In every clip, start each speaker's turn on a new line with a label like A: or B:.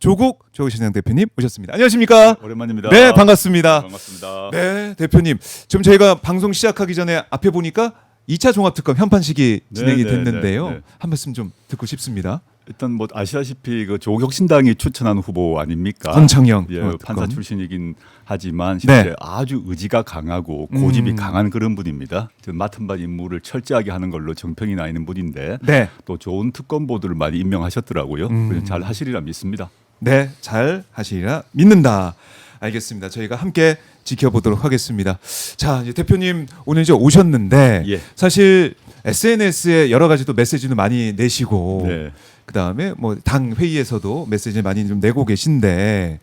A: 조국 시장 대표님 모셨습니다. 안녕하십니까?
B: 오랜만입니다.
A: 네, 반갑습니다.
B: 반갑습니다.
A: 네, 대표님. 지금 저희가 방송 시작하기 전에 앞에 보니까 2차 종합특검 현판식이 진행이
B: 네,
A: 됐는데요.
B: 네, 네.
A: 한 말씀 좀 듣고 싶습니다.
B: 일단 뭐 아시다시피 그 조국혁신당이 추천한 후보 아닙니까?
A: 권창영
B: 예,
A: 특검.
B: 판사 출신이긴 하지만
A: 네.
B: 실제 아주 의지가 강하고 고집이 강한 그런 분입니다. 맡은 바 임무를 철저하게 하는 걸로 정평이 나 있는 분인데
A: 네,
B: 또 좋은 특검보들을 많이 임명하셨더라고요. 그래서 잘 하시리라 믿습니다.
A: 네, 잘 하시리라 믿는다. 알겠습니다. 저희가 함께 지켜보도록 하겠습니다. 자, 이제 대표님 오늘 이제 오셨는데
B: 예.
A: 사실 SNS에 여러 가지 또 메시지도 많이 내시고
B: 네.
A: 그다음에 뭐 당 회의에서도 메시지 많이 좀 내고 계신데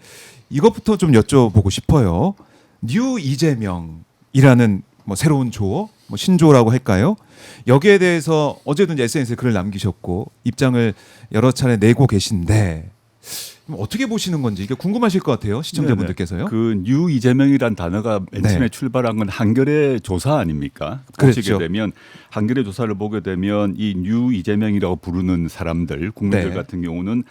A: 이것부터 좀 여쭤보고 싶어요. 뉴 이재명이라는 뭐 새로운 조, 뭐 신조라고 할까요? 여기에 대해서 어제도 이제 SNS에 글을 남기셨고 입장을 여러 차례 내고 계신데 어떻게 보시는 건지 이게 궁금하실 것 같아요, 시청자분들께서요.
B: 그뉴 이재명이란 단어가 맨 처음에
A: 네.
B: 출발한 건 한겨레 조사 아닙니까?
A: 그렇죠.
B: 보시게 되면 한겨레 조사를 보게 되면 이 뉴 이재명이라고 부르는 사람들 국민들
A: 네.
B: 같은 경우는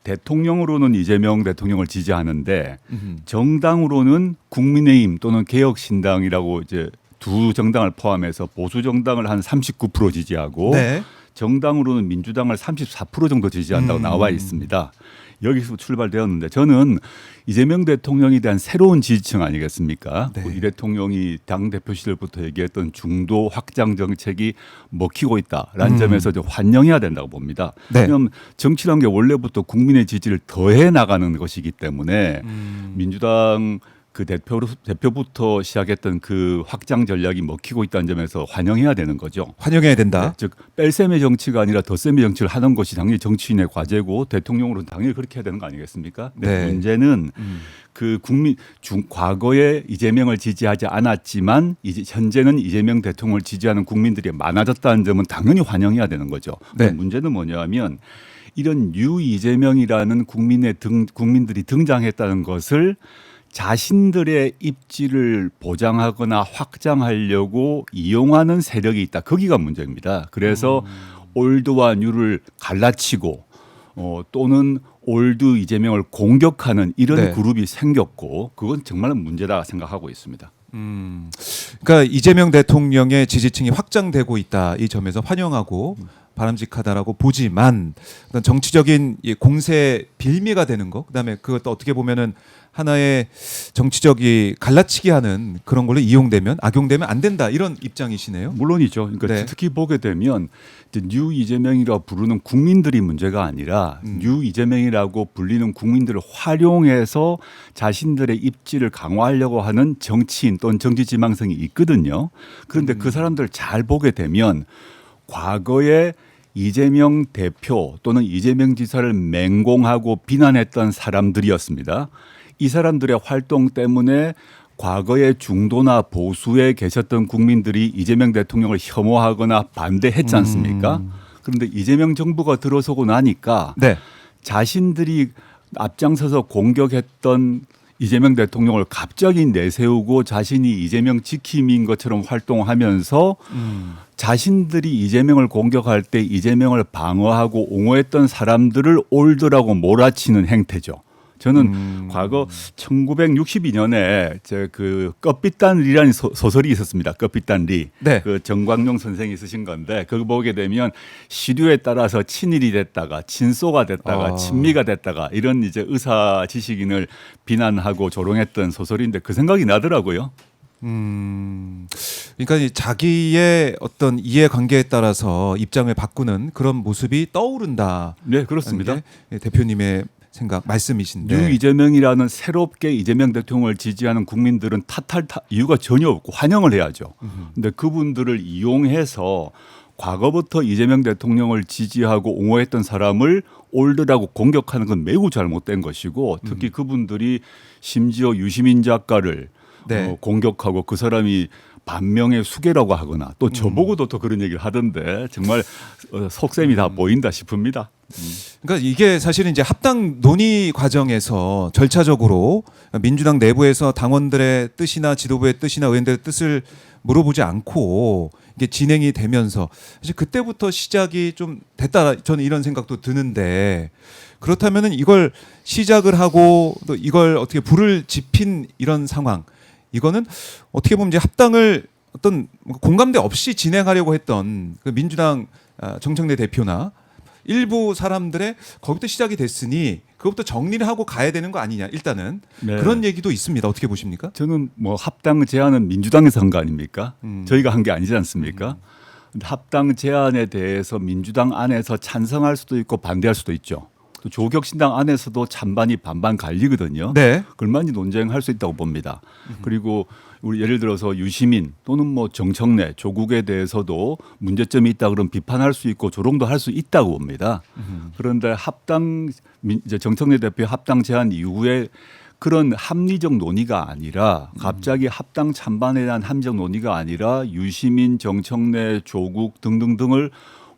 B: 대통령으로는 이재명 대통령을 지지하는데
A: 음흠.
B: 정당으로는 국민의힘 또는 개혁신당이라고 이제 두 정당을 포함해서 보수 정당을 한 39% 지지하고
A: 네.
B: 정당으로는 민주당을 34% 정도 지지한다고 나와 있습니다. 여기서 출발되었는데 저는 이재명 대통령에 대한 새로운 지지층 아니겠습니까?
A: 네.
B: 이 대통령이 당 대표 시절부터 얘기했던 중도 확장 정책이 먹히고 있다라는 점에서 좀 환영해야 된다고 봅니다.
A: 네.
B: 왜냐하면 정치라는 게 원래부터 국민의 지지를 더해 나가는 것이기 때문에 민주당 그 대표부터 시작했던 그 확장 전략이 먹히고 있다는 점에서 환영해야 되는 거죠.
A: 환영해야 된다.
B: 네, 즉 뺄셈의 정치가 아니라 덧셈의 정치를 하는 것이 당연히 정치인의 과제고 대통령으로는 당연히 그렇게 해야 되는 거 아니겠습니까? 근데
A: 네.
B: 문제는 그 과거에 이재명을 지지하지 않았지만 이제 현재는 이재명 대통령을 지지하는 국민들이 많아졌다는 점은 당연히 환영해야 되는 거죠.
A: 네.
B: 문제는 뭐냐면 이런 뉴 이재명이라는 국민들이 등장했다는 것을 자신들의 입지를 보장하거나 확장하려고 이용하는 세력이 있다. 거기가 문제입니다. 그래서 올드와 뉴를 갈라치고 또는 올드 이재명을 공격하는 이런
A: 네.
B: 그룹이 생겼고 그건 정말 문제다 생각하고 있습니다.
A: 그러니까 이재명 대통령의 지지층이 확장되고 있다. 이 점에서 환영하고 바람직하다라고 보지만 어떤 정치적인 이 공세 빌미가 되는 거, 그다음에 그것도 어떻게 보면은 하나의 정치적이 갈라치기 하는 그런 걸로 이용되면 악용되면 안 된다 이런 입장이시네요.
B: 물론이죠. 그러니까
A: 네.
B: 특히 보게 되면 이제 뉴 이재명이라고 부르는 국민들이 문제가 아니라 뉴 이재명이라고 불리는 국민들을 활용해서 자신들의 입지를 강화하려고 하는 정치인 또는 정치 지망성이 있거든요. 그런데 그 사람들을 잘 보게 되면 과거에 이재명 대표 또는 이재명 지사를 맹공하고 비난했던 사람들이었습니다. 이 사람들의 활동 때문에 과거의 중도나 보수에 계셨던 국민들이 이재명 대통령을 혐오하거나 반대했지 않습니까? 그런데 이재명 정부가 들어서고 나니까
A: 네.
B: 자신들이 앞장서서 공격했던 이재명 대통령을 갑자기 내세우고 자신이 이재명 지킴인 것처럼 활동하면서 자신들이 이재명을 공격할 때 이재명을 방어하고 옹호했던 사람들을 올드라고 몰아치는 행태죠. 저는 과거 1962년에 그 껍빛단 리라는 소설이 있었습니다. 껍빛단 리.
A: 네.
B: 그 정광용 선생이 쓰신 건데 그거 보게 되면 시류에 따라서 친일이 됐다가 친소가 됐다가 친미가 됐다가 이런 이제 의사 지식인을 비난하고 조롱했던 소설인데 그 생각이 나더라고요.
A: 그러니까 이 자기의 어떤 이해관계에 따라서 입장을 바꾸는 그런 모습이 떠오른다.
B: 네, 그렇습니다.
A: 대표님의 생각 말씀이신데.
B: 뉴 이재명이라는 새롭게 이재명 대통령을 지지하는 국민들은 탓할 이유가 전혀 없고 환영을 해야죠. 그런데 그분들을 이용해서 과거부터 이재명 대통령을 지지하고 옹호했던 사람을 올드라고 공격하는 건 매우 잘못된 것이고 특히 그분들이 심지어 유시민 작가를
A: 네.
B: 공격하고 그 사람이 반명의 수괴라고 하거나 또 저보고도 또 그런 얘기를 하던데 정말 속셈이 다 보인다 싶습니다.
A: 그러니까 이게 사실은 이제 합당 논의 과정에서 절차적으로 민주당 내부에서 당원들의 뜻이나 지도부의 뜻이나 의원들의 뜻을 물어보지 않고 이게 진행이 되면서 사실 그때부터 시작이 좀 됐다 저는 이런 생각도 드는데 그렇다면은 이걸 시작을 하고 또 이걸 어떻게 불을 지핀 이런 상황, 이거는 어떻게 보면 이제 합당을 어떤 공감대 없이 진행하려고 했던 그 민주당 정청래 대표나 일부 사람들의 거기부터 시작이 됐으니 그것부터 정리를 하고 가야 되는 거 아니냐, 일단은
B: 네.
A: 그런 얘기도 있습니다. 어떻게 보십니까?
B: 저는 뭐 합당 제안은 민주당에서 한 거 아닙니까? 저희가 한 게 아니지 않습니까? 근데 합당 제안에 대해서 민주당 안에서 찬성할 수도 있고 반대할 수도 있죠. 또 조국신당 안에서도 찬반이 반반 갈리거든요.
A: 네.
B: 그걸 많이 논쟁할 수 있다고 봅니다. 그리고 우리 예를 들어서 유시민 또는 뭐 정청래, 조국에 대해서도 문제점이 있다 그러면 비판할 수 있고 조롱도 할 수 있다고 봅니다. 그런데 합당 이제 정청래 대표 합당 제안 이후에 그런 합리적 논의가 아니라 갑자기 합당 찬반에 대한 합리적 논의가 아니라 유시민, 정청래, 조국 등등등을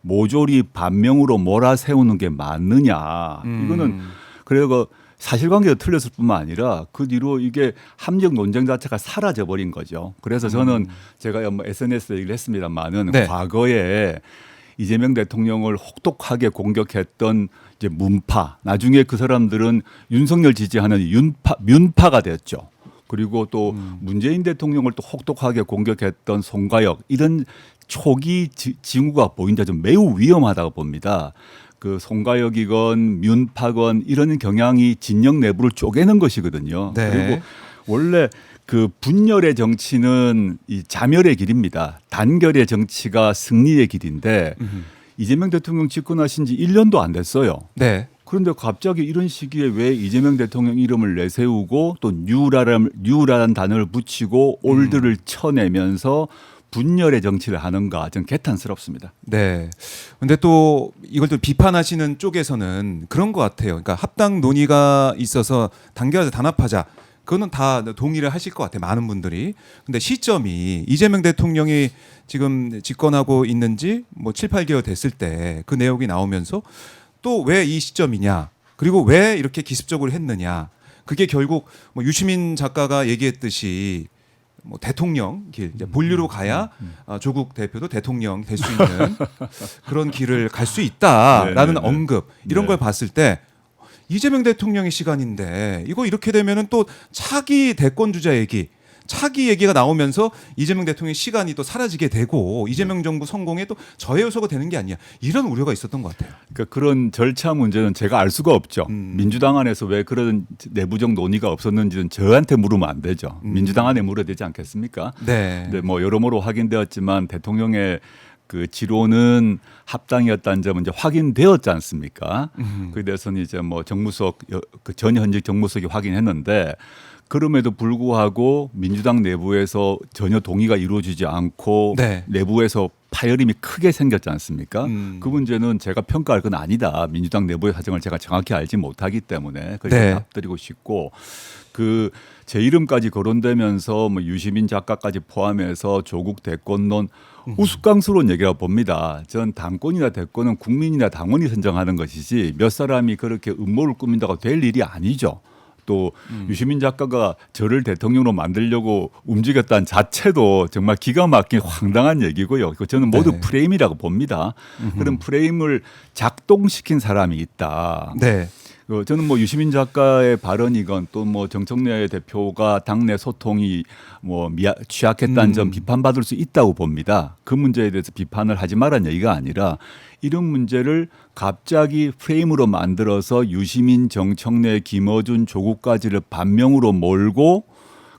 B: 모조리 반명으로 몰아세우는 게 맞느냐. 이거는 그래서 사실관계가 틀렸을 뿐만 아니라 그 뒤로 이게 합리적 논쟁 자체가 사라져 버린 거죠. 그래서 저는 제가 뭐 SNS에 얘기를 했습니다만은
A: 네.
B: 과거에 이재명 대통령을 혹독하게 공격했던 이제 문파, 나중에 그 사람들은 윤석열 지지하는 윤파가 됐죠. 그리고 또 문재인 대통령을 또 혹독하게 공격했던 송가혁, 이런 초기 징후가 보인다. 좀 매우 위험하다고 봅니다. 그 송가혁이건 윤파건 이런 경향이 진영 내부를 쪼개는 것이거든요.
A: 네.
B: 그리고 원래 그 분열의 정치는 이 자멸의 길입니다. 단결의 정치가 승리의 길인데 이재명 대통령 집권하신 지 1년도 안 됐어요.
A: 네.
B: 그런데 갑자기 이런 시기에 왜 이재명 대통령 이름을 내세우고 또 뉴라는 단어를 붙이고 올드를 쳐내면서 분열의 정치를 하는가, 좀 개탄스럽습니다.
A: 네. 근데 또 이걸 또 비판하시는 쪽에서는 그런 것 같아요. 그러니까 합당 논의가 있어서 단결하자, 단합하자. 그거는 다 동의를 하실 것 같아요. 많은 분들이. 근데 시점이 이재명 대통령이 지금 집권하고 있는지 뭐 7, 8개월 됐을 때 그 내용이 나오면서 또 왜 이 시점이냐, 그리고 왜 이렇게 기습적으로 했느냐. 그게 결국 뭐 유시민 작가가 얘기했듯이 뭐 대통령 길, 이제 본류로 가야 조국 대표도 대통령 될 수 있는 그런 길을 갈 수 있다라는
B: 네네네.
A: 언급, 이런
B: 네.
A: 걸 봤을 때 이재명 대통령의 시간인데 이거 이렇게 되면은 또 차기 대권 주자 얘기, 차기 얘기가 나오면서 이재명 대통령의 시간이 또 사라지게 되고 이재명 정부 성공에 또 저해 요소가 되는 게 아니냐, 이런 우려가 있었던 것 같아요.
B: 그러니까 그런 절차 문제는 제가 알 수가 없죠. 민주당 안에서 왜 그런 내부적 논의가 없었는지는 저한테 물으면 안 되죠. 민주당 안에 물어야 되지 않겠습니까?
A: 네.
B: 근데 뭐 여러모로 확인되었지만 대통령의 그 지로는 합당이었다는 점은 이제 확인되었지 않습니까? 그에 대해서는 이제 뭐 정무석 그 전 현직 정무석이 확인했는데, 그럼에도 불구하고 민주당 내부에서 전혀 동의가 이루어지지 않고
A: 네.
B: 내부에서 파열음이 크게 생겼지 않습니까? 그 문제는 제가 평가할 건 아니다. 민주당 내부의 사정을 제가 정확히 알지 못하기 때문에 그렇게
A: 네.
B: 답드리고 싶고, 그 제 이름까지 거론되면서 뭐 유시민 작가까지 포함해서 조국 대권론 우스꽝스러운 얘기라고 봅니다. 전 당권이나 대권은 국민이나 당원이 선정하는 것이지 몇 사람이 그렇게 음모를 꾸민다고 될 일이 아니죠. 또 유시민 작가가 저를 대통령으로 만들려고 움직였다는 자체도 정말 기가 막힌 황당한 얘기고요. 저는 모두
A: 네.
B: 프레임이라고 봅니다. 그런 프레임을 작동시킨 사람이 있다.
A: 네.
B: 저는 뭐 유시민 작가의 발언이건 또 뭐 정청래 대표가 당내 소통이 뭐 취약했다는 점 비판받을 수 있다고 봅니다. 그 문제에 대해서 비판을 하지 말라는 얘기가 아니라 이런 문제를 갑자기 프레임으로 만들어서 유시민, 정청래, 김어준, 조국까지를 반명으로 몰고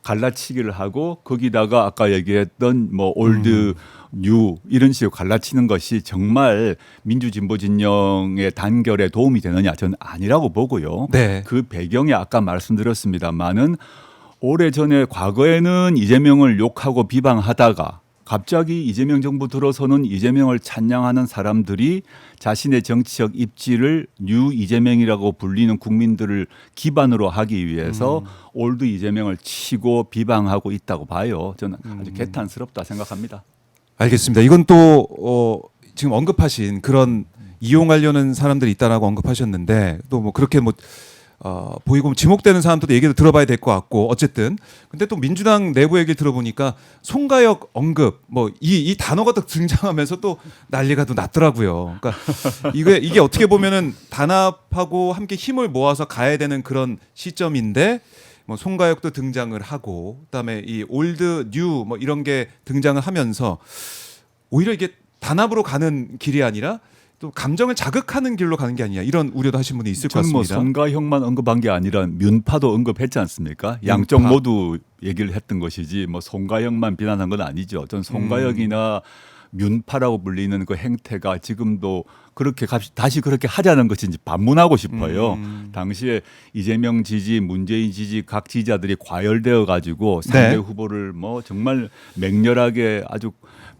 B: 갈라치기를 하고 거기다가 아까 얘기했던 뭐 올드 뉴 이런 식으로 갈라치는 것이 정말 민주진보 진영의 단결에 도움이 되느냐, 저는 아니라고 보고요.
A: 네.
B: 그 배경에 아까 말씀드렸습니다마는 오래전에 과거에는 이재명을 욕하고 비방하다가 갑자기 이재명 정부 들어서는 이재명을 찬양하는 사람들이 자신의 정치적 입지를 뉴 이재명이라고 불리는 국민들을 기반으로 하기 위해서 올드 이재명을 치고 비방하고 있다고 봐요. 저는 아주 개탄스럽다 생각합니다.
A: 알겠습니다. 이건 또 지금 언급하신 그런 이용하려는 사람들이 있다라고 언급하셨는데 또 뭐 그렇게 뭐 보이고 지목되는 사람들도 얘기도 들어봐야 될 것 같고 어쨌든 근데 또 민주당 내부 얘기를 들어보니까 송가역 언급 뭐 이 단어가 또 등장하면서 또 난리가 또 났더라고요. 그러니까 이게 어떻게 보면은 단합하고 함께 힘을 모아서 가야 되는 그런 시점인데 뭐 송가역도 등장을 하고 그다음에 이 올드 뉴 뭐 이런 게 등장을 하면서 오히려 이게 단합으로 가는 길이 아니라 또 감정을 자극하는 길로 가는 게 아니냐 이런 우려도 하신 분이 있을 것
B: 저는 뭐
A: 같습니다.
B: 송가형만 언급한 게 아니라 윤파도 언급했지 않습니까? 양쪽
A: 윤파.
B: 모두 얘기를 했던 것이지 뭐 송가형만 비난한 건 아니죠. 전 송가형이나 윤파라고 불리는 그 행태가 지금도 그렇게 다시 그렇게 하자는 것인지 반문하고 싶어요. 당시에 이재명 지지, 문재인 지지 각 지지자들이 과열되어 가지고 상대
A: 네.
B: 후보를 뭐 정말 맹렬하게 아주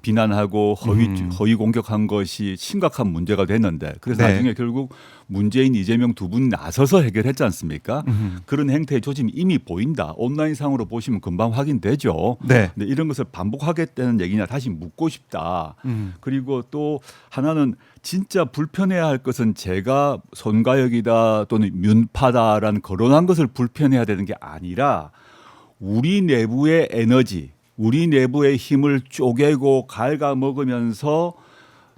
B: 비난하고 허위 공격한 것이 심각한 문제가 됐는데 그래서
A: 네.
B: 나중에 결국 문재인, 이재명 두 분이 나서서 해결했지 않습니까? 그런 행태의 조짐이 이미 보인다. 온라인상으로 보시면 금방 확인되죠.
A: 네.
B: 근데 이런 것을 반복하겠다는 얘기냐 다시 묻고 싶다. 그리고 또 하나는 진짜 불편해야 할 것은 제가 손가역이다 또는 윤파다라는 거론한 것을 불편해야 되는 게 아니라 우리 내부의 에너지, 우리 내부의 힘을 쪼개고 갉아먹으면서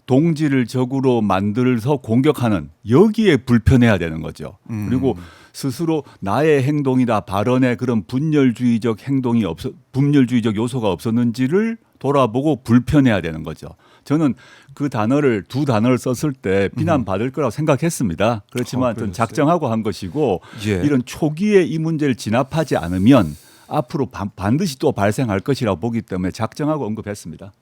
B: 동지를 적으로 만들어서 공격하는 여기에 불편해야 되는 거죠. 그리고 스스로 나의 행동이다 발언에 그런 분열주의적 요소가 없었는지를 돌아보고 불편해야 되는 거죠. 저는 그 두 단어를 썼을 때 비난받을 거라고 생각했습니다. 그렇지만 좀 작정하고 한 것이고
A: 예.
B: 이런 초기에 이 문제를 진압하지 않으면 앞으로 반드시 또 발생할 것이라고 보기 때문에 작정하고 언급했습니다.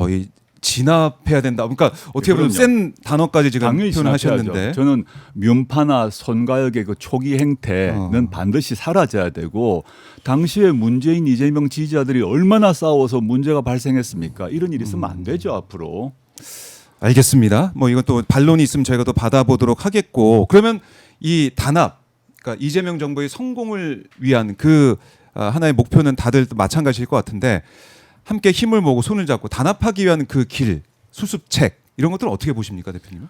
A: 이 진압해야 된다. 그러니까 어떻게 보면
B: 그럼요.
A: 센 단어까지 지금
B: 당연히
A: 표현하셨는데
B: 진압해야죠. 저는 윤파나 손가역의 그 초기 행태는 반드시 사라져야 되고 당시에 문재인, 이재명 지지자들이 얼마나 싸워서 문제가 발생했습니까? 이런 일이 있으면 안 되죠 앞으로.
A: 알겠습니다. 뭐 이건 또 반론이 있으면 저희가 또 받아보도록 하겠고 그러면 이 단합, 그러니까 이재명 정부의 성공을 위한 그 하나의 목표는 다들 또 마찬가지일 것 같은데 함께 힘을 모으고 손을 잡고 단합하기 위한 그 길, 수습책 이런 것들은 어떻게 보십니까, 대표님은?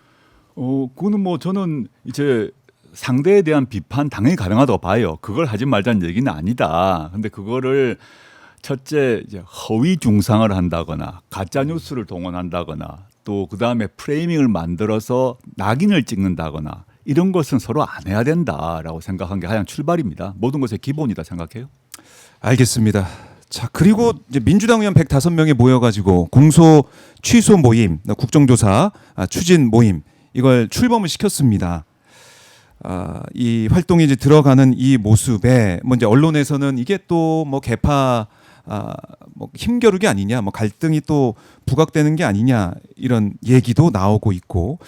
B: 그거는 뭐 저는 이제 상대에 대한 비판 당연히 가능하다고 봐요. 그걸 하지 말자는 얘기는 아니다. 근데 그거를 첫째 이제 허위 중상을 한다거나 가짜 뉴스를 동원한다거나 또 그다음에 프레이밍을 만들어서 낙인을 찍는다거나 이런 것은 서로 안 해야 된다라고 생각한 게 가장 출발입니다. 모든 것의 기본이다 생각해요.
A: 알겠습니다. 자, 그리고 이제 민주당 의원 105명이 모여가지고 공소 취소 모임, 국정조사 추진 모임 이걸 출범을 시켰습니다. 이 활동이 이제 들어가는 이 모습에 뭐 이제 언론에서는 이게 또 뭐 개파 뭐 힘겨루기 아니냐, 뭐 갈등이 또 부각되는 게 아니냐 이런 얘기도 나오고 있고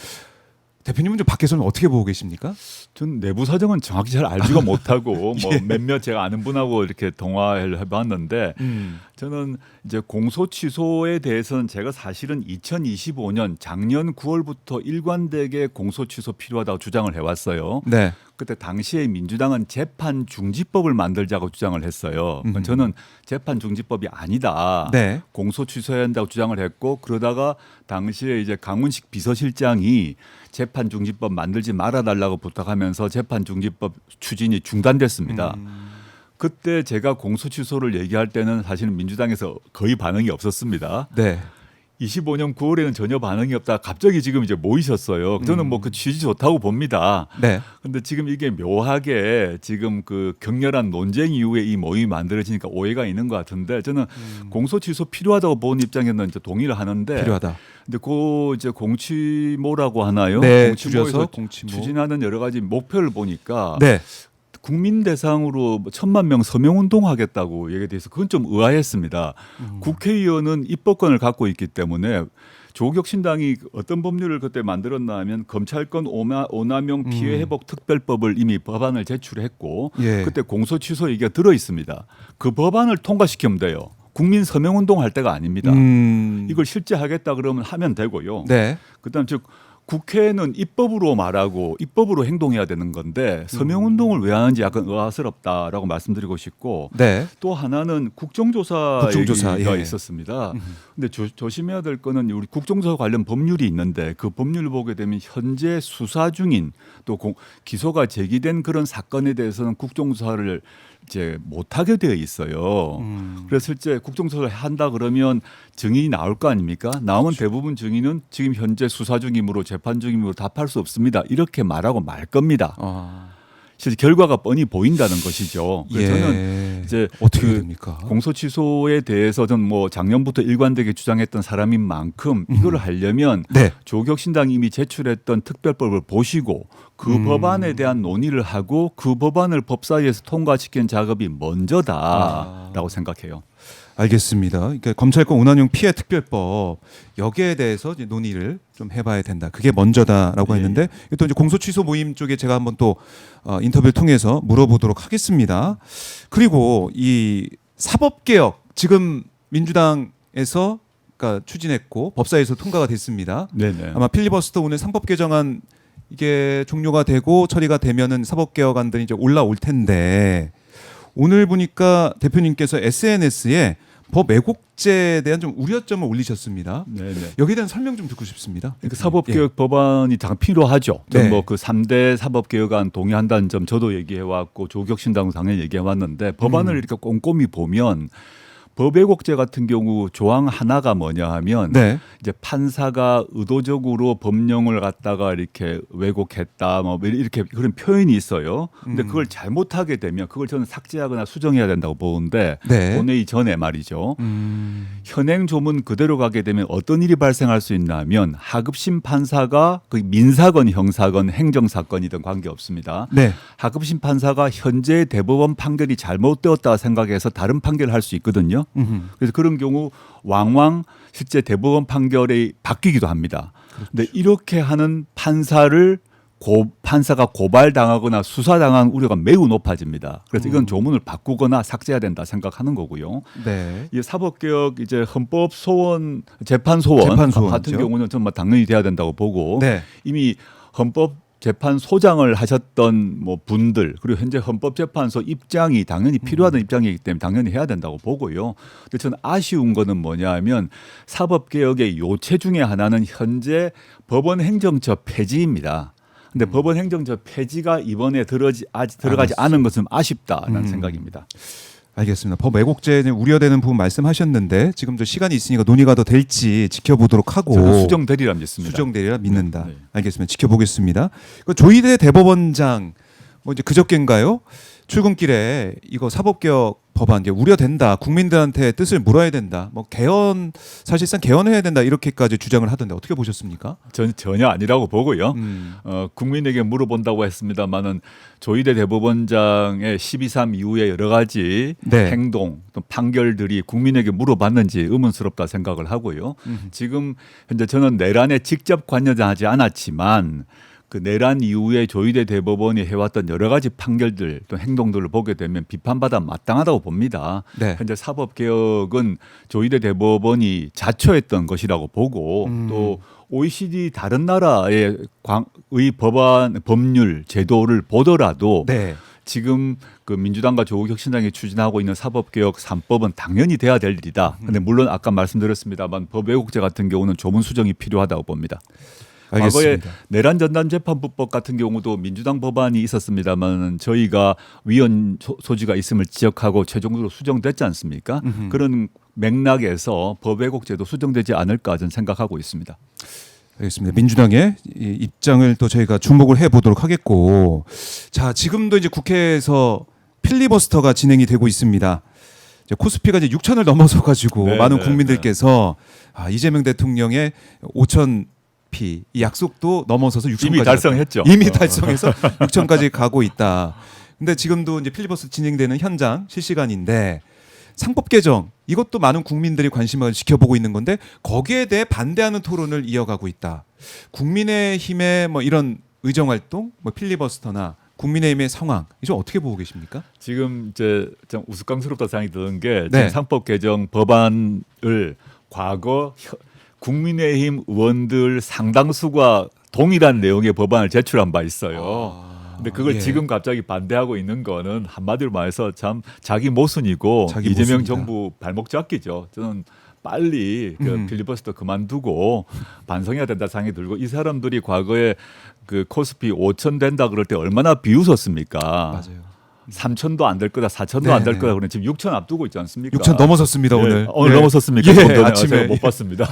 A: 대표님은 좀 밖에서는 어떻게 보고 계십니까?
B: 전 내부 사정은 정확히 잘 알지가 못하고 뭐 몇몇 제가 아는 분하고 이렇게 통화를 해봤는데 저는 이제 공소 취소에 대해서는 제가 사실은 2025년 작년 9월부터 일관되게 공소 취소 필요하다고 주장을 해왔어요.
A: 네.
B: 그때 당시에 민주당은 재판 중지법을 만들자고 주장을 했어요. 저는 재판 중지법이 아니다.
A: 네.
B: 공소 취소해야 한다고 주장을 했고 그러다가 당시에 이제 강훈식 비서실장이 재판 중지법 만들지 말아달라고 부탁하면서 재판 중지법 추진이 중단됐습니다. 그때 제가 공소 취소를 얘기할 때는 사실은 민주당에서 거의 반응이 없었습니다.
A: 네.
B: 25년 9월에는 전혀 반응이 없다. 갑자기 지금 이제 모이셨어요. 저는 뭐 그 취지 좋다고 봅니다.
A: 네.
B: 근데 지금 이게 묘하게 지금 그 격렬한 논쟁 이후에 이 모임이 만들어지니까 오해가 있는 것 같은데 저는 공소 취소 필요하다고 본 입장에는 이제 동의를 하는데
A: 필요하다.
B: 근데 그 이제 공치모라고 하나요?
A: 네,
B: 공치모에서
A: 줄여서 공치모.
B: 추진하는 여러 가지 목표를 보니까
A: 네.
B: 국민 대상으로 1,000만 명 서명 운동하겠다고 얘기에 대해서 그건 좀 의아했습니다. 국회의원은 입법권을 갖고 있기 때문에 조국혁신당이 어떤 법률을 그때 만들었나 하면 검찰권 오남용 피해 회복 특별법을 이미 법안을 제출했고
A: 예.
B: 그때 공소 취소 얘기가 들어 있습니다. 그 법안을 통과시키면 돼요. 국민 서명 운동할 때가 아닙니다. 이걸 실제 하겠다 그러면 하면 되고요.
A: 네.
B: 그다음 즉 국회는 입법으로 말하고 입법으로 행동해야 되는 건데 서명운동을 왜 하는지 약간 의아스럽다라고 말씀드리고 싶고
A: 네.
B: 또 하나는 국정조사
A: 국정조사,
B: 얘기가
A: 예.
B: 있었습니다. 근데 조심해야 될 거는 우리 국정조사 관련 법률이 있는데 그 법률을 보게 되면 현재 수사 중인 또 기소가 제기된 그런 사건에 대해서는 국정조사를 이제 못하게 되어 있어요. 그래서 실제 국정조사를 한다 그러면 증인이 나올 거 아닙니까? 나오면 대부분 증인은 지금 현재 수사 중이므로 재판 중이므로 답할 수 없습니다. 이렇게 말하고 말 겁니다. 실제 결과가 뻔히 보인다는 것이죠. 그래서 저는 이제
A: 어떻게 됩니까?
B: 공소 취소에 대해서 전 뭐 작년부터 일관되게 주장했던 사람인 만큼 이거를 하려면
A: 네.
B: 조국혁신당이 이미 제출했던 특별법을 보시고 그 법안에 대한 논의를 하고 그 법안을 법사위에서 통과시키는 작업이 먼저다라고 생각해요.
A: 알겠습니다. 그러니까 검찰권 운운용 피해 특별법 여기에 대해서 이제 논의를 좀 해봐야 된다. 그게 먼저다라고 했는데 또 이제 공소 취소 모임 쪽에 제가 한번 또 인터뷰를 통해서 물어보도록 하겠습니다. 그리고 이 사법 개혁 지금 민주당에서 그러니까 추진했고 법사위에서 통과가 됐습니다.
B: 네네.
A: 아마 필리버스터 오늘 상법 개정안 이게 종료가 되고 처리가 되면은 사법 개혁안들이 이제 올라올 텐데 오늘 보니까 대표님께서 SNS에 법 왜곡죄에 대한 좀 우려점을 올리셨습니다.
B: 네네.
A: 여기에 대한 설명 좀 듣고 싶습니다.
B: 그 사법개혁 법안이 당 필요하죠.
A: 네.
B: 뭐그 3대 사법개혁안 동의한다는 점 저도 얘기해왔고 조국혁신당도 당연히 얘기해왔는데 법안을 이렇게 꼼꼼히 보면 법왜곡죄 같은 경우 조항 하나가 뭐냐 하면
A: 네.
B: 이제 판사가 의도적으로 법령을 갖다가 이렇게 왜곡했다 뭐 이렇게 그런 표현이 있어요. 근데 그걸 잘못하게 되면 그걸 저는 삭제하거나 수정해야 된다고 보는데
A: 네.
B: 본회의 전에 말이죠. 현행 조문 그대로 가게 되면 어떤 일이 발생할 수 있나 하면 하급심 판사가 그 민사건 형사건 행정사건이든 관계없습니다.
A: 네.
B: 하급심 판사가 현재 대법원 판결이 잘못되었다 생각해서 다른 판결을 할 수 있거든요. 그래서 그런 경우 왕왕 실제 대법원 판결이 바뀌기도 합니다. 그런데 이렇게 하는 판사가 고발당하거나 수사당한 우려가 매우 높아집니다. 그래서 이건 조문을 바꾸거나 삭제해야 된다 생각하는 거고요.
A: 네.
B: 이 사법개혁 이제 헌법 소원 재판 소원 같은 경우는 정말 당연히 돼야 된다고 보고
A: 네.
B: 이미 헌법 재판소장을 하셨던 뭐 분들 그리고 현재 헌법재판소 입장이 당연히 필요하던 입장이기 때문에 당연히 해야 된다고 보고요. 근데 저는 아쉬운 거는 뭐냐하면 사법개혁의 요체 중에 하나는 현재 법원 행정처 폐지입니다. 근데 법원 행정처 폐지가 이번에 들어가지 않은 것은 아쉽다라는 생각입니다.
A: 알겠습니다. 법 왜곡죄에 우려되는 부분 말씀하셨는데 지금도 시간이 있으니까 논의가 더 될지 지켜보도록 하고
B: 저는 수정되리라 믿습니다.
A: 수정되리라 믿는다.
B: 네.
A: 알겠습니다. 지켜보겠습니다. 조희대 대법원장 뭐 이제 그저께인가요? 출근길에 이거 사법개혁 법안 이제 우려된다. 국민들한테 뜻을 물어야 된다. 뭐 개헌 사실상 개헌해야 된다. 이렇게까지 주장을 하던데 어떻게 보셨습니까?
B: 저는 전혀 아니라고 보고요. 국민에게 물어본다고 했습니다만은 조희대 대법원장의 12.3 이후에 여러 가지
A: 네.
B: 행동 또 판결들이 국민에게 물어봤는지 의문스럽다 생각을 하고요. 지금 현재 저는 내란에 직접 관여하지 않았지만 그 내란 이후에 조희대 대법원이 해왔던 여러 가지 판결들 또 행동들을 보게 되면 비판받아 마땅하다고 봅니다.
A: 네.
B: 현재 사법개혁은 조희대 대법원이 자초했던 것이라고 보고 또 OECD 다른 나라의 법률 제도를 보더라도
A: 네.
B: 지금 그 민주당과 조국혁신당이 추진하고 있는 사법개혁 3법은 당연히 돼야 될 일이다. 근데 물론 아까 말씀드렸습니다만 법 왜곡죄 같은 경우는 조문 수정이 필요하다고 봅니다. 과거에
A: 알겠습니다.
B: 내란 전담 재판부법 같은 경우도 민주당 법안이 있었습니다만 저희가 위헌 소지가 있음을 지적하고 최종적으로 수정됐지 않습니까? 그런 맥락에서 법 왜곡죄도 수정되지 않을까 저는 생각하고 있습니다.
A: 알겠습니다. 민주당의 이 입장을 또 저희가 주목을 해보도록 하겠고, 자 지금도 이제 국회에서 필리버스터가 진행이 되고 있습니다. 이제 코스피가 이제 6천을 넘어서 가지고
B: 네,
A: 많은
B: 네,
A: 국민들께서 이재명 대통령의 5천 이 약속도 넘어서서 6천까지
B: 이미 달성했죠.
A: 이미 달성해서 6천까지 가고 있다. 근데 지금도 이제 필리버스터 진행되는 현장 실시간인데 상법 개정 이것도 많은 국민들이 관심을 지켜보고 있는 건데 거기에 대해 반대하는 토론을 이어가고 있다. 국민의힘의 뭐 이런 의정 활동, 뭐 필리버스터나 국민의힘의 상황 이좀 어떻게 보고 계십니까?
B: 지금 이제 좀 우스꽝스럽다 생각이 드는 게
A: 네.
B: 지금 상법 개정 법안을 과거 국민의힘 의원들 상당수가 동일한 내용의 법안을 제출한 바 있어요. 근데 그걸
A: 예.
B: 지금 갑자기 반대하고 있는 거는 한마디로 말해서 참 자기 모순이고
A: 자기
B: 이재명
A: 모순이다.
B: 정부 발목 잡기죠. 저는 빨리 그 필리버스터 그만두고 반성해야 된다 생각이 들고 이 사람들이 과거에 그 코스피 5천 된다 그럴 때 얼마나 비웃었습니까?
A: 맞아요.
B: 3천도 안 될 거다, 4천도 안 될
A: 네네.
B: 거다. 그러면 지금 6천 앞두고 있지 않습니까?
A: 6천 넘어섰습니다
B: 예,
A: 오늘.
B: 오늘
A: 예.
B: 넘어섰습니까?
A: 예,
B: 본 전에
A: 아침에
B: 제가 못 봤습니다.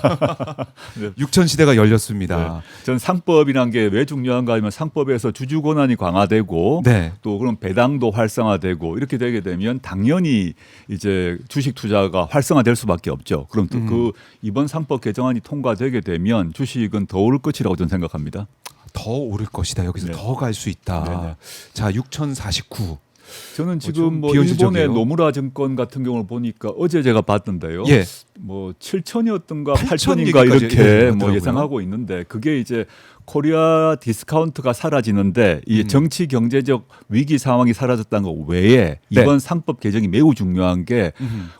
A: 6천 시대가 열렸습니다.
B: 네. 전 상법이란 게 왜 중요한가 하면 상법에서 주주 권한이 강화되고
A: 네.
B: 또 그런 배당도 활성화되고 이렇게 되게 되면 당연히 이제 주식 투자가 활성화될 수밖에 없죠. 그럼 또 그 이번 상법 개정안이 통과되게 되면 주식은 더 오를 것이라고 저는 생각합니다.
A: 더 오를 것이다. 여기서
B: 네.
A: 더 갈 수 있다.
B: 네네.
A: 자, 6,049.
B: 저는
A: 좀
B: 지금 뭐
A: 비현실적이에요.
B: 일본의 노무라 증권 같은 경우를 보니까 어제 제가 봤던데요.
A: 예.
B: 뭐 7천이었던가
A: 8,000
B: 8천인가
A: 얘기까지
B: 이렇게 뭐
A: 하더라고요.
B: 예상하고 있는데 그게 이제 코리아 디스카운트가 사라지는데 이 정치 경제적 위기 상황이 사라졌다는 것 외에
A: 네.
B: 이번 상법 개정이 매우 중요한 게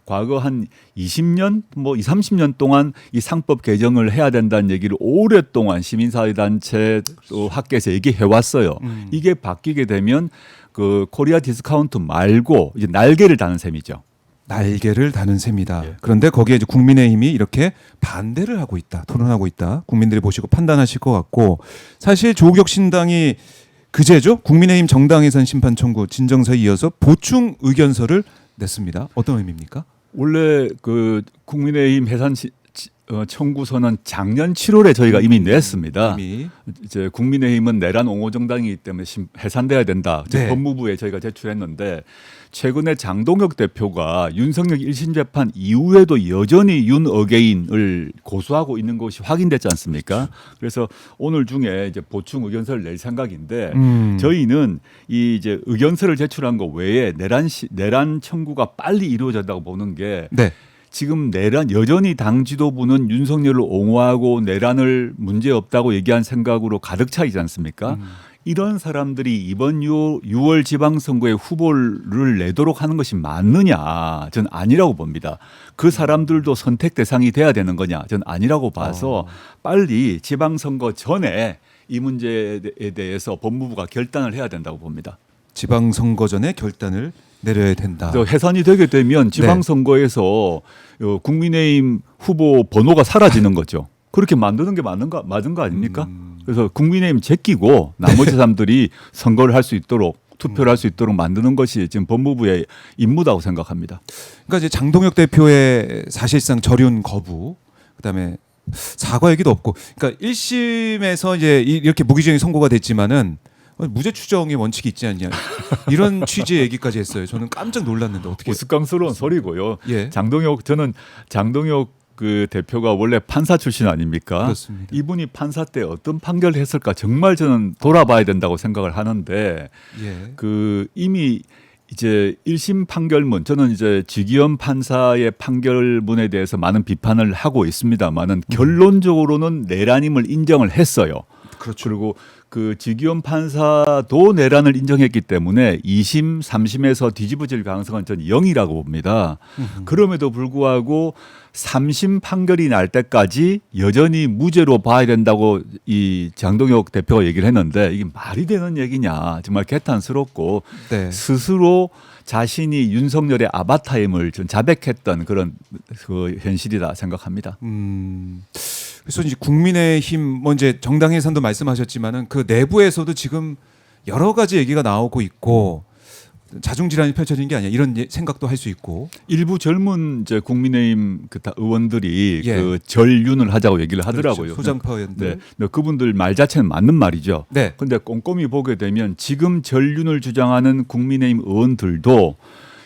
B: 과거 한 20년 뭐 20, 30년 동안 이 상법 개정을 해야 된다는 얘기를 오랫동안 시민사회 단체 또 학계에서 얘기해 왔어요. 이게 바뀌게 되면 그 코리아 디스카운트 말고 이제 날개를 다는 셈이죠.
A: 날개를 다는 셈이다.
B: 예.
A: 그런데 거기에 이제 국민의힘이 이렇게 반대를 하고 있다. 토론하고 있다. 국민들이 보시고 판단하실 것 같고 사실 조국 신당이 그제죠. 국민의힘 정당 해산 심판 청구 진정서에 이어서 보충 의견서를 냈습니다. 어떤 의미입니까?
B: 원래 그 국민의힘 해산 청구서는 작년 7월에 저희가 이미 냈습니다.
A: 이미
B: 이제 국민의힘은 내란 옹호 정당이기 때문에 해산돼야 된다.
A: 네.
B: 법무부에 저희가 제출했는데 최근에 장동혁 대표가 윤석열 1심 재판 이후에도 여전히 윤 어게인을 고수하고 있는 것이 확인됐지 않습니까? 그래서 오늘 중에 이제 보충 의견서를 낼 생각인데 저희는 이 이제 의견서를 제출한 것 외에 내란 청구가 빨리 이루어졌다고 보는 게
A: 네.
B: 지금 내란 여전히 당 지도부는 윤석열을 옹호하고 내란을 문제 없다고 얘기한 생각으로 가득 차 있지 않습니까? 이런 사람들이 이번 6월 지방선거에 후보를 내도록 하는 것이 맞느냐? 전 아니라고 봅니다. 그 사람들도 선택 대상이 돼야 되는 거냐? 전 아니라고 봐서 빨리 지방선거 전에 이 문제에 대해서 법무부가 결단을 해야 된다고 봅니다.
A: 지방선거 전에 결단을 내려야 된다.
B: 그래서 해산이 되게 되면 지방선거에서 국민의힘 후보 번호가 사라지는 거죠. 그렇게 만드는 게 맞는 거 아닙니까? 그래서 국민의힘 제끼고 나머지 사람들이 선거를 할 수 있도록 투표를 할 수 있도록 만드는 것이 지금 법무부의 임무라고 생각합니다.
A: 그러니까 이제 장동혁 대표의 사실상 절윤 거부, 그다음에 사과 얘기도 없고, 그러니까 1심에서 이제 이렇게 무기징역이 선고가 됐지만은 무죄 추정의 원칙이 있지 않냐 이런 취지의 얘기까지 했어요. 저는 깜짝 놀랐는데 어떻게?
B: 우스꽝스러운 소리고요.
A: 예.
B: 저는 장동혁 그 대표가 원래 판사 출신 아닙니까?
A: 그렇습니다.
B: 이분이 판사 때 어떤 판결을 했을까 정말 저는 돌아봐야 된다고 생각을 하는데
A: 예.
B: 그 이미 이제 1심 판결문 저는 이제 지기현 판사의 판결문에 대해서 많은 비판을 하고 있습니다만은 결론적으로는 내란임을 인정을 했어요.
A: 그렇죠.
B: 그리고 그 지기현 판사도 내란을 인정했기 때문에 2심, 3심에서 뒤집어질 가능성은 전 0이라고 봅니다. 그럼에도 불구하고 3심 판결이 날 때까지 여전히 무죄로 봐야 된다고 이 장동혁 대표가 얘기를 했는데 이게 말이 되는 얘기냐 정말 개탄스럽고
A: 네.
B: 스스로 자신이 윤석열의 아바타임을 좀 자백했던 그런 그 현실이다 생각합니다.
A: 그래서 이제 국민의힘 뭐 이제 정당 해산도 말씀하셨지만은 그 내부에서도 지금 여러 가지 얘기가 나오고 있고 자중질환이 펼쳐진 게 아니야 이런 생각도 할 수 있고
B: 일부 젊은 이제 국민의힘 의원들이
A: 예.
B: 그 절윤을 하자고 얘기를 하더라고요.
A: 그렇죠. 소장파 의원들.
B: 네. 근데 그분들 말 자체는 맞는 말이죠.
A: 네.
B: 근데 꼼꼼히 보게 되면 지금 절윤을 주장하는 국민의힘 의원들도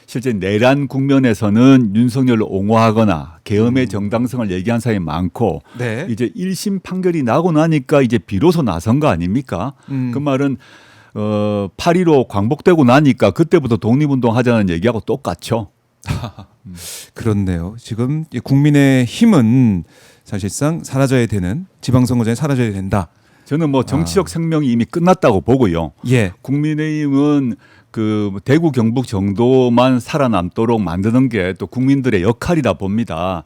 B: 실제 내란 국면에서는 윤석열을 옹호하거나 계엄의 정당성을 얘기한 사람이 많고
A: 네.
B: 이제 1심 판결이 나고 나니까 이제 비로소 나선 거 아닙니까? 그 말은 8.15 광복되고 나니까 그때부터 독립운동 하자는 얘기하고 똑같죠.
A: 그렇네요. 지금 이 국민의힘은 사실상 사라져야 되는 지방선거전에 사라져야 된다.
B: 저는 뭐 정치적 생명이 이미 끝났다고 보고요.
A: 예.
B: 국민의힘은 그 대구 경북 정도만 살아남도록 만드는 게 또 국민들의 역할이다 봅니다.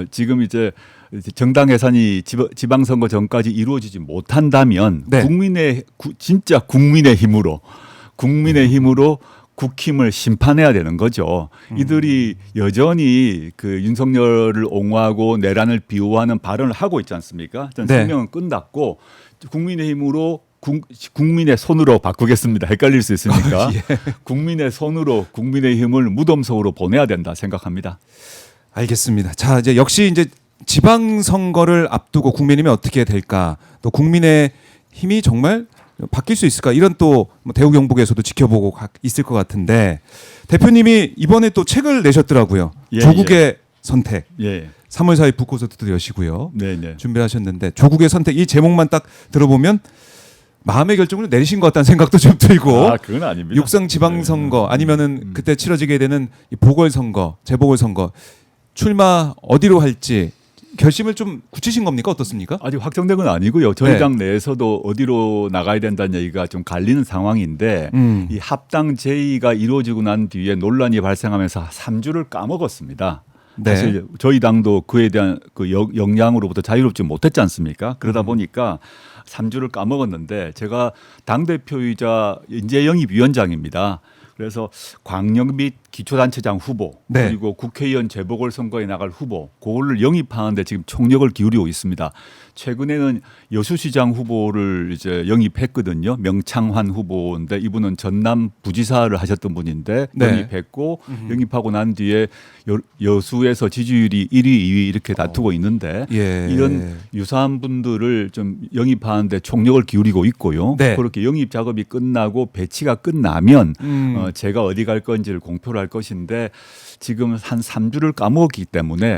B: 지금 이제 정당 해산이 지방선거 전까지 이루어지지 못한다면
A: 네.
B: 진짜 국민의 힘으로 국힘을 심판해야 되는 거죠. 이들이 여전히 그 윤석열을 옹호하고 내란을 비호하는 발언을 하고 있지 않습니까? 전
A: 네.
B: 생명은 끝났고 국민의힘으로 국민의 손으로 바꾸겠습니다. 헷갈릴 수 있으니까 국민의 손으로 국민의힘을 무덤석으로 보내야 된다 생각합니다.
A: 알겠습니다. 자, 이제 역시 이제 지방선거를 앞두고 국민의힘이 어떻게 될까, 또 국민의 힘이 정말 바뀔 수 있을까, 이런 또뭐 대우경북에서도 지켜보고 있을 것 같은데, 대표님이 이번에 또 책을 내셨더라고요.
B: 예,
A: 조국의 선택.
B: 예.
A: 3월 4일 북콘서트도 여시고요.
B: 네, 네.
A: 준비하셨는데, 조국의 선택, 이 제목만 딱 들어보면 마음의 결정을 내리신 것 같다는 생각도 좀 들고,
B: 아, 그건 아닙니다.
A: 육상 지방선거 아니면은 그때 치러지게 되는 이 보궐선거, 재보궐선거 출마 어디로 할지 결심을 좀 굳히신 겁니까? 어떻습니까?
B: 아직 확정된 건 아니고요. 저희
A: 네.
B: 당 내에서도 어디로 나가야 된다는 얘기가 좀 갈리는 상황인데 이 합당 제의가 이루어지고 난 뒤에 논란이 발생하면서 3주를 까먹었습니다.
A: 네.
B: 사실 저희 당도 그에 대한 그 영향으로부터 자유롭지 못했지 않습니까? 그러다 보니까 3주를 까먹었는데, 제가 당대표이자 인재영입위원장입니다. 그래서 광역 및 기초단체장 후보,
A: 네.
B: 그리고 국회의원 재보궐선거에 나갈 후보, 그거를 영입하는데 지금 총력을 기울이고 있습니다. 최근에는 여수시장 후보를 이제 영입했거든요. 명창환 후보인데 이분은 전남 부지사를 하셨던 분인데
A: 네.
B: 영입했고, 영입하고 난 뒤에 여수에서 지지율이 1위, 2위 이렇게 다투고 있는데
A: 예.
B: 이런 유사한 분들을 좀 영입하는데 총력을 기울이고 있고요.
A: 네.
B: 그렇게 영입 작업이 끝나고 배치가 끝나면
A: 음.
B: 제가 어디 갈 건지를 공표를 할 것인데, 지금 한 3주를 까먹었기 때문에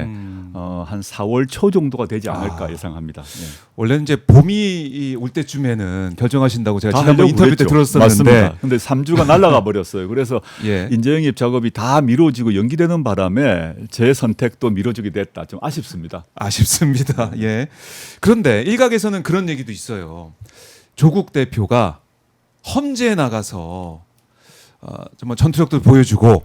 B: 한 4월 초 정도가 되지 않을까 예상합니다. 네.
A: 원래는 이제 봄이 올 때쯤에는 결정하신다고 제가
B: 다
A: 지난번
B: 하려고
A: 인터뷰 때
B: 그랬죠.
A: 들었었는데,
B: 맞습니다. 근데 3주가 날아가 버렸어요. 그래서
A: 예.
B: 인재영입 작업이 다 미뤄지고 연기되는 바람에 제 선택도 미뤄지게 됐다. 좀 아쉽습니다.
A: 아쉽습니다. 예. 그런데 일각에서는 그런 얘기도 있어요. 조국 대표가 험지에 나가서 정말 전투력도 보여주고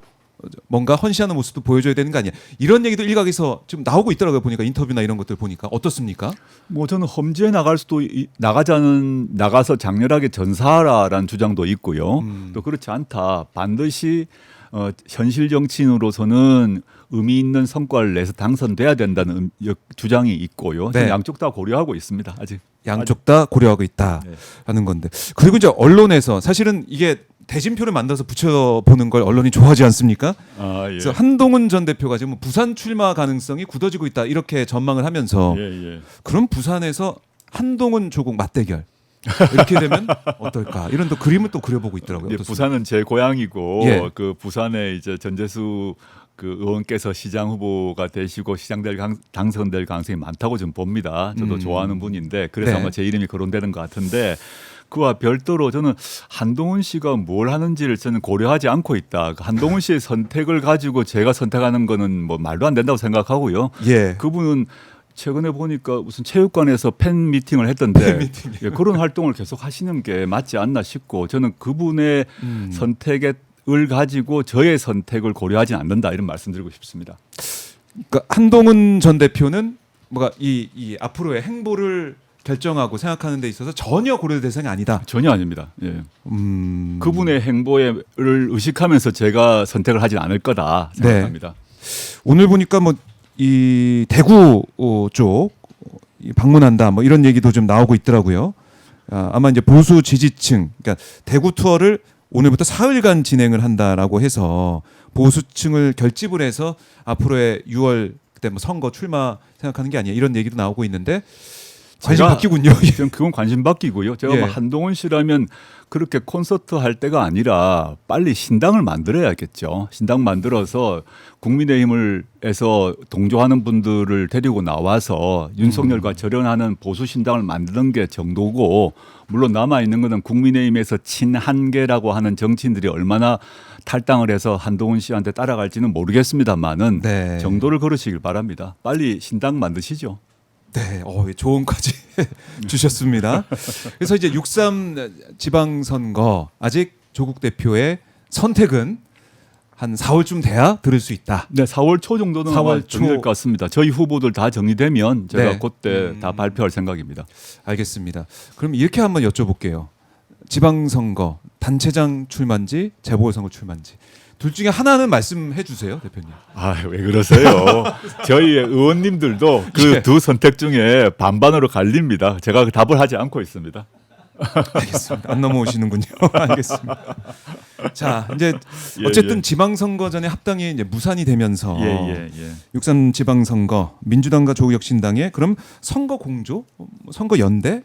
A: 뭔가 헌신하는 모습도 보여줘야 되는 거 아니야, 이런 얘기도 일각에서 지금 나오고 있더라고요. 보니까 인터뷰나 이런 것들 보니까. 어떻습니까?
B: 뭐 저는 험지에 나갈 수도 나가서 장렬하게 전사하라라는 주장도 있고요. 또 그렇지 않다. 반드시 현실 정치인으로서는 의미 있는 성과를 내서 당선돼야 된다는 주장이 있고요. 저는
A: 네.
B: 양쪽 다 고려하고 있습니다. 아직.
A: 양쪽 다 고려하고 있다라는 건데, 그리고 이제 언론에서 사실은 이게 대진표를 만들어서 붙여보는 걸 언론이 좋아하지 않습니까?
B: 아, 예.
A: 그래서 한동훈 전 대표가 지금 부산 출마 가능성이 굳어지고 있다, 이렇게 전망을 하면서
B: 예, 예.
A: 그럼 부산에서 한동훈 조국 맞대결 이렇게 되면 어떨까, 이런 또 그림을 또 그려보고 있더라고요.
B: 예,
A: 어떻습니까?
B: 부산은 제 고향이고
A: 예.
B: 그 부산에 이제 전재수 그 의원께서 시장 후보가 되시고 당선될 가능성이 많다고 좀 봅니다. 저도 좋아하는 분인데 그래서
A: 네.
B: 아마 제 이름이 거론되는 것 같은데, 그와 별도로 저는 한동훈 씨가 뭘 하는지를 저는 고려하지 않고 있다. 한동훈 씨의 선택을 가지고 제가 선택하는 거는 뭐 말도 안 된다고 생각하고요.
A: 예.
B: 그분은 최근에 보니까 무슨 체육관에서 팬 미팅을 했던데 예, 그런 활동을 계속 하시는 게 맞지 않나 싶고, 저는 그분의 선택을 가지고 저의 선택을 고려하지 않는다, 이런 말씀드리고 싶습니다.
A: 그러니까 한동훈 전 대표는 뭐가 이 앞으로의 행보를 결정하고 생각하는 데 있어서 전혀 고려 대상이 아니다.
B: 전혀 아닙니다. 예.
A: 음.
B: 그분의 행보를 의식하면서 제가 선택을 하진 않을 거다 생각합니다.
A: 오늘 보니까 뭐 이 대구 쪽 방문한다, 뭐 이런 얘기도 좀 나오고 있더라고요. 아마 이제 보수 지지층, 그러니까 대구 투어를 오늘부터 사흘간 진행을 한다라고 해서 보수층을 결집을 해서 앞으로의 6월 그때 뭐 선거 출마 생각하는 게 아니야, 이런 얘기도 나오고 있는데 관심 바뀌군요.
B: 저는 그건 관심 바뀌고요. 제가
A: 예.
B: 뭐 한동훈 씨라면 그렇게 콘서트 할 때가 아니라 빨리 신당을 만들어야겠죠. 신당 만들어서 국민의힘을에서 동조하는 분들을 데리고 나와서 윤석열과 절연하는 보수 신당을 만드는 게 정도고, 물론 남아 있는 것은 국민의힘에서 친한계라고 하는 정치인들이 얼마나 탈당을 해서 한동훈 씨한테 따라갈지는 모르겠습니다만은
A: 네.
B: 정도를 걸으시길 바랍니다. 빨리 신당 만드시죠.
A: 네, 조언까지 주셨습니다. 그래서 이제 6.3 지방선거 아직 조국 대표의 선택은 한 4월쯤 돼야 들을 수 있다.
B: 네, 4월 초 정도는
A: 4월
B: 정리될
A: 초.
B: 것 같습니다. 저희 후보들 다 정리되면 제가
A: 네.
B: 그때 다 발표할 생각입니다.
A: 알겠습니다. 그럼 이렇게 한번 여쭤볼게요. 지방선거 단체장 출마인지 재보궐선거 출마인지 둘 중에 하나는 말씀해 주세요, 대표님.
B: 아, 왜 그러세요? 저희 의원님들도 그
A: 예.
B: 두 선택 중에 반반으로 갈립니다. 제가 그 답을 하지 않고 있습니다.
A: 알겠습니다. 안 넘어오시는군요. 알겠습니다. 자, 이제
B: 예,
A: 어쨌든
B: 예.
A: 지방선거 전에 합당이 이제 무산이 되면서
B: 예.
A: 6.3 지방선거 민주당과 조국혁신당의 그럼 선거 공조, 선거 연대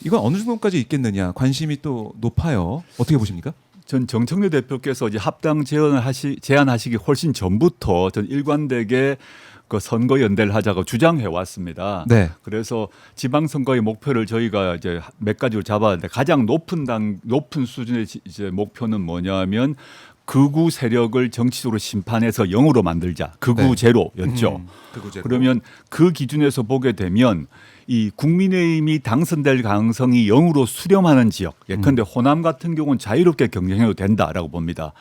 A: 이건 어느 정도까지 있겠느냐 관심이 또 높아요. 어떻게 보십니까?
B: 전 정청래 대표께서 이제 합당 제안하시기 훨씬 전부터 전 일관되게 그 선거 연대를 하자고 주장해 왔습니다.
A: 네.
B: 그래서 지방선거의 목표를 저희가 이제 몇 가지로 잡았는데 가장 높은 수준의 이제 목표는 뭐냐면 극우 세력을 정치적으로 심판해서 0으로 만들자. 극우
A: 네.
B: 제로였죠.
A: 그거제로.
B: 그러면 그 기준에서 보게 되면 이 국민의힘이 당선될 가능성이 0으로 수렴하는 지역, 예컨대 호남 같은 경우는 자유롭게 경쟁해도 된다라고 봅니다.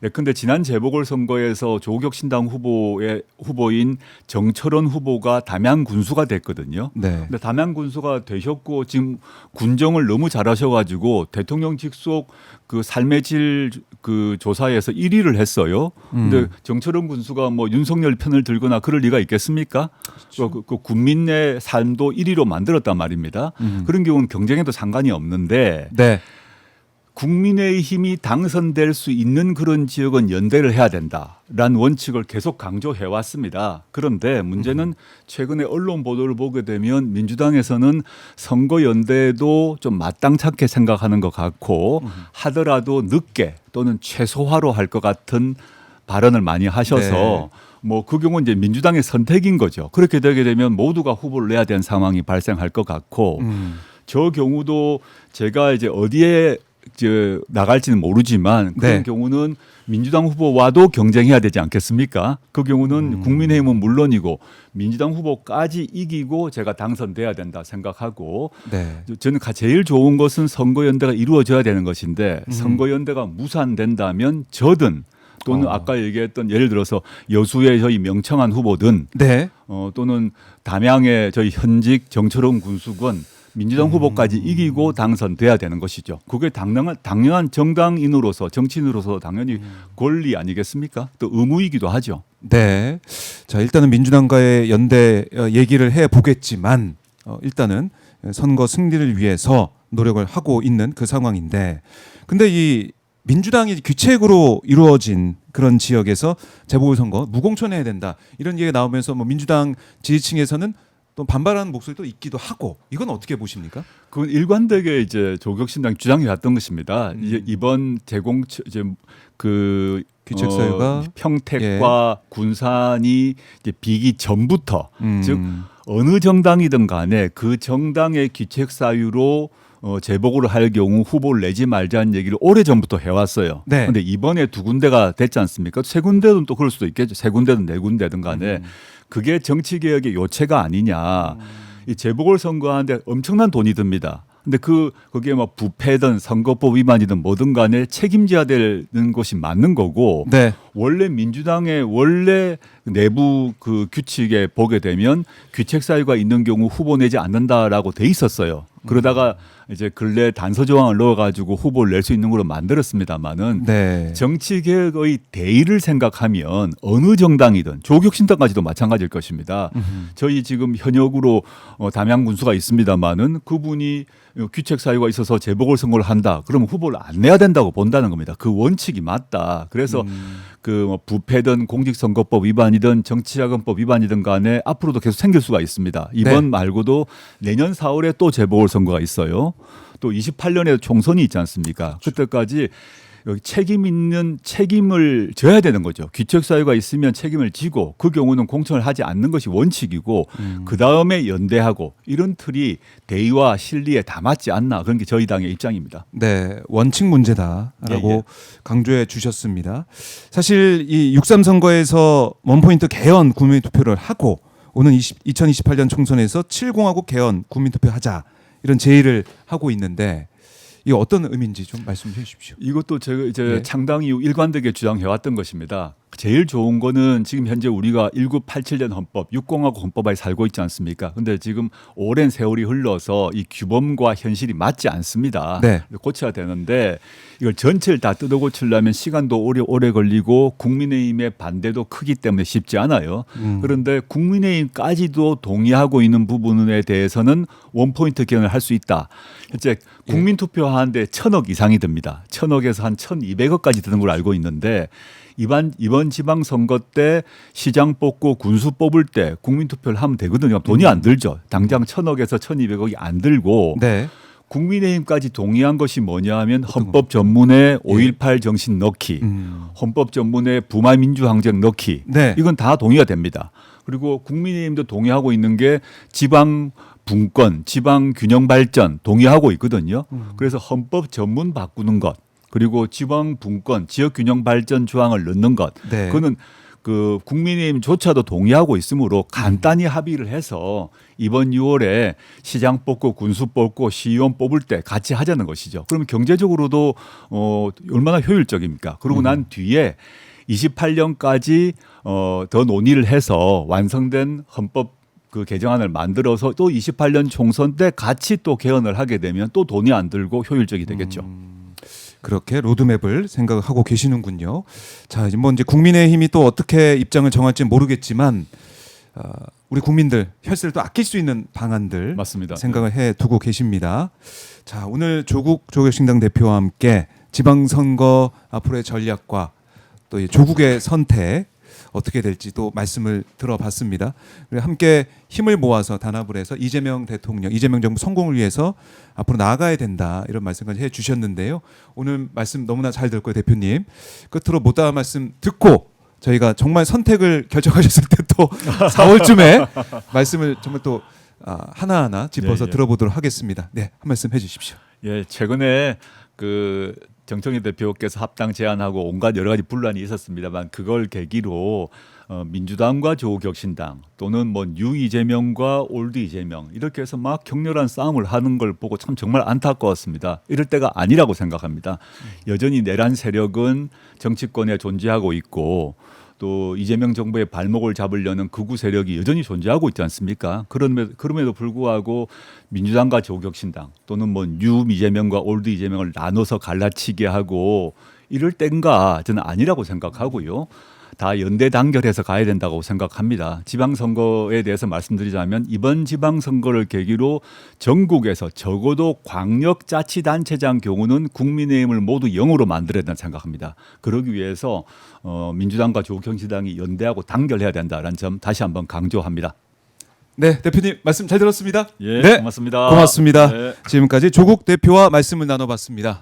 B: 예컨대 지난 재보궐선거에서 조국혁신당 후보인 정철원 후보가 담양 군수가 됐거든요.
A: 네.
B: 근데 담양 군수가 되셨고 지금 군정을 너무 잘하셔가지고 대통령 직속 그 삶의 질 그 조사에서 1위를 했어요. 근데 정철원 군수가 뭐 윤석열 편을 들거나 그럴 리가 있겠습니까? 그 군민의 삶도 1위로 만들었단 말입니다. 그런 경우는 경쟁에도 상관이 없는데
A: 네.
B: 국민의힘이 당선될 수 있는 그런 지역은 연대를 해야 된다라는 원칙을 계속 강조해 왔습니다. 그런데 문제는 최근에 언론 보도를 보게 되면 민주당에서는 선거 연대도 좀 마땅찮게 생각하는 것 같고 하더라도 늦게 또는 최소화로 할 것 같은 발언을 많이 하셔서
A: 네.
B: 뭐 그 경우는 이제 민주당의 선택인 거죠. 그렇게 되게 되면 모두가 후보를 내야 되는 상황이 발생할 것 같고 저 경우도 제가 이제 어디에 나갈지는 모르지만 그런
A: 네.
B: 경우는 민주당 후보와도 경쟁해야 되지 않겠습니까? 그 경우는 국민의힘은 물론이고 민주당 후보까지 이기고 제가 당선돼야 된다 생각하고
A: 네.
B: 저는 제일 좋은 것은 선거연대가 이루어져야 되는 것인데 선거연대가 무산된다면 저든 또는 아까 얘기했던 예를 들어서 여수의 저희 명청한 후보든
A: 네.
B: 또는 담양의 저희 현직 정철원 군수건 민주당 후보까지 이기고 당선돼야 되는 것이죠. 그게 당연한 정당인으로서 정치인으로서 당연히 권리 아니겠습니까? 또 의무이기도 하죠.
A: 네. 자, 일단은 민주당과의 연대 얘기를 해 보겠지만 일단은 선거 승리를 위해서 노력을 하고 있는 그 상황인데 근데 이 민주당이 규칙으로 이루어진 그런 지역에서 재보궐선거 무공천해야 된다. 이런 얘기가 나오면서 뭐 민주당 지지층에서는 또 반발하는 목소리도 있기도 하고 이건 어떻게 보십니까?
B: 그건 일관되게 이제 조국혁신당 주장이 왔던 것입니다. 이제 이번 이제 그
A: 규책 사유가
B: 평택과 군산이 이제 비기 전부터 즉
A: 음.
B: 어느 정당이든 간에 그 정당의 규책 사유로 재보궐을 할 경우 후보를 내지 말자는 얘기를 오래 전부터 해왔어요.
A: 네.
B: 그런데 이번에 두 군데가 됐지 않습니까? 세 군데는 또 그럴 수도 있겠죠. 세 군데든 네 군데든 간에 그게 정치 개혁의 요체가 아니냐. 이 재보궐 선거하는데 엄청난 돈이 듭니다. 근데 그게 뭐 부패든 선거법 위반이든 뭐든 간에 책임져야 되는 것이 맞는 거고
A: 네.
B: 원래 민주당의 원래 내부 그 규칙에 보게 되면 규책 사유가 있는 경우 후보 내지 않는다라고 돼 있었어요. 그러다가 이제 근래 단서 조항을 넣어가지고 후보를 낼 수 있는 걸로 만들었습니다만은
A: 네.
B: 정치 개혁의 대의를 생각하면 어느 정당이든 조국혁신당까지도 마찬가지일 것입니다. 저희 지금 현역으로 담양 군수가 있습니다만은 그분이 규책 사유가 있어서 재보궐선거를 한다. 그러면 후보를 안 내야 된다고 본다는 겁니다. 그 원칙이 맞다. 그래서 그 뭐 부패든 공직선거법 위반이든 정치자금법 위반이든 간에 앞으로도 계속 생길 수가 있습니다. 이번
A: 네.
B: 말고도 내년 4월에 또 재보궐선거가 있어요. 또 28년에 총선이 있지 않습니까? 그때까지 여기 책임을 져야 되는 거죠. 규책 사유가 있으면 책임을 지고 그 경우는 공천을 하지 않는 것이 원칙이고 그 다음에 연대하고 이런 틀이 대의와 실리에 다 맞지 않나 그런 게 저희 당의 입장입니다.
A: 네, 원칙 문제다라고
B: 예.
A: 강조해 주셨습니다. 사실 이 6.3 선거에서 원포인트 개헌 국민투표를 하고 오는 2028년 총선에서 7공화국 개헌 국민투표하자 이런 제의를 하고 있는데 이거 어떤 의미인지 좀 말씀해 주십시오.
B: 이것도 제가 이제
A: 네.
B: 창당 이후 일관되게 주장해왔던 것입니다. 제일 좋은 거는 지금 현재 우리가 1987년 헌법, 6공화국 헌법에 살고 있지 않습니까? 근데 지금 오랜 세월이 흘러서 이 규범과 현실이 맞지 않습니다.
A: 네.
B: 고쳐야 되는데 이걸 전체를 다 뜯어 고치려면 시간도 오래 걸리고 국민의힘의 반대도 크기 때문에 쉽지 않아요. 그런데 국민의힘까지도 동의하고 있는 부분에 대해서는 원포인트 개헌을 할 수 있다. 현재 국민투표하는데 1,000억 이상이 듭니다. 1,000억에서 한 1,200억까지 드는 걸 알고 있는데 이번 지방선거 때 시장 뽑고 군수 뽑을 때 국민투표를 하면 되거든요. 돈이 안 들죠. 당장 1,000억에서 1,200억이 안 들고
A: 네.
B: 국민의힘까지 동의한 것이 뭐냐 하면 헌법 전문에 5.18 정신 넣기, 헌법 전문에 부마민주항쟁 넣기,
A: 네.
B: 이건 다 동의가 됩니다. 그리고 국민의힘도 동의하고 있는 게 지방 분권, 지방 균형 발전 동의하고 있거든요. 그래서 헌법 전문 바꾸는 것, 그리고 지방 분권, 지역 균형 발전 조항을 넣는 것,
A: 네.
B: 그거는 그 국민의힘조차도 동의하고 있으므로 간단히 합의를 해서 이번 6월에 시장 뽑고 군수 뽑고 시의원 뽑을 때 같이 하자는 것이죠. 그러면 경제적으로도 얼마나 효율적입니까? 그러고 난 뒤에 28년까지 더 논의를 해서 완성된 헌법 그 개정안을 만들어서 또 28년 총선 때 같이 또 개헌을 하게 되면 또 돈이 안 들고 효율적이 되겠죠.
A: 그렇게 로드맵을 생각하고 계시는군요. 자, 이제 국민의힘이 또 어떻게 입장을 정할지 모르겠지만 우리 국민들 혈세를 또 아낄 수 있는 방안들
B: 맞습니다.
A: 생각을 해 두고 계십니다. 자, 오늘 조국 조국신당 대표와 함께 지방선거 앞으로의 전략과 또 이 조국의 선택 어떻게 될지 또 말씀을 들어봤습니다. 그리고 함께 힘을 모아서 단합을 해서 이재명 대통령, 이재명 정부 성공을 위해서 앞으로 나아가야 된다 이런 말씀까지 해주셨는데요. 오늘 말씀 너무나 잘 들었고요, 대표님. 끝으로 못다한 말씀 듣고 저희가 정말 선택을 결정하셨을 때 또 4월쯤에 말씀을 정말 또 하나하나 짚어서
B: 예, 예.
A: 들어보도록 하겠습니다. 네, 한 말씀 해주십시오.
B: 예, 최근에 그 정청래 대표께서 합당 제안하고 온갖 여러 가지 분란이 있었습니다만 그걸 계기로 민주당과 조국혁신당 또는 뭐 뉴 이재명과 올드 이재명 이렇게 해서 막 격렬한 싸움을 하는 걸 보고 참 정말 안타까웠습니다. 이럴 때가 아니라고 생각합니다. 여전히 내란 세력은 정치권에 존재하고 있고 또 이재명 정부의 발목을 잡으려는 극우 세력이 여전히 존재하고 있지 않습니까? 그럼에도 불구하고 민주당과 조국혁신당 또는 뭐 뉴 이재명과 올드 이재명을 나눠서 갈라치게 하고 이럴 때인가 저는 아니라고 생각하고요. 다 연대 단결해서 가야 된다고 생각합니다. 지방선거에 대해서 말씀드리자면 이번 지방선거를 계기로 전국에서 적어도 광역자치단체장 경우는 국민의힘을 모두 0으로 만들어야 된다고 생각합니다. 그러기 위해서 민주당과 조국혁신당이 연대하고 단결해야 된다는 점 다시 한번 강조합니다.
A: 네, 대표님 말씀 잘 들었습니다.
B: 예,
A: 네,
B: 고맙습니다.
A: 고맙습니다.
B: 네.
A: 지금까지 조국 대표와 말씀을 나눠봤습니다.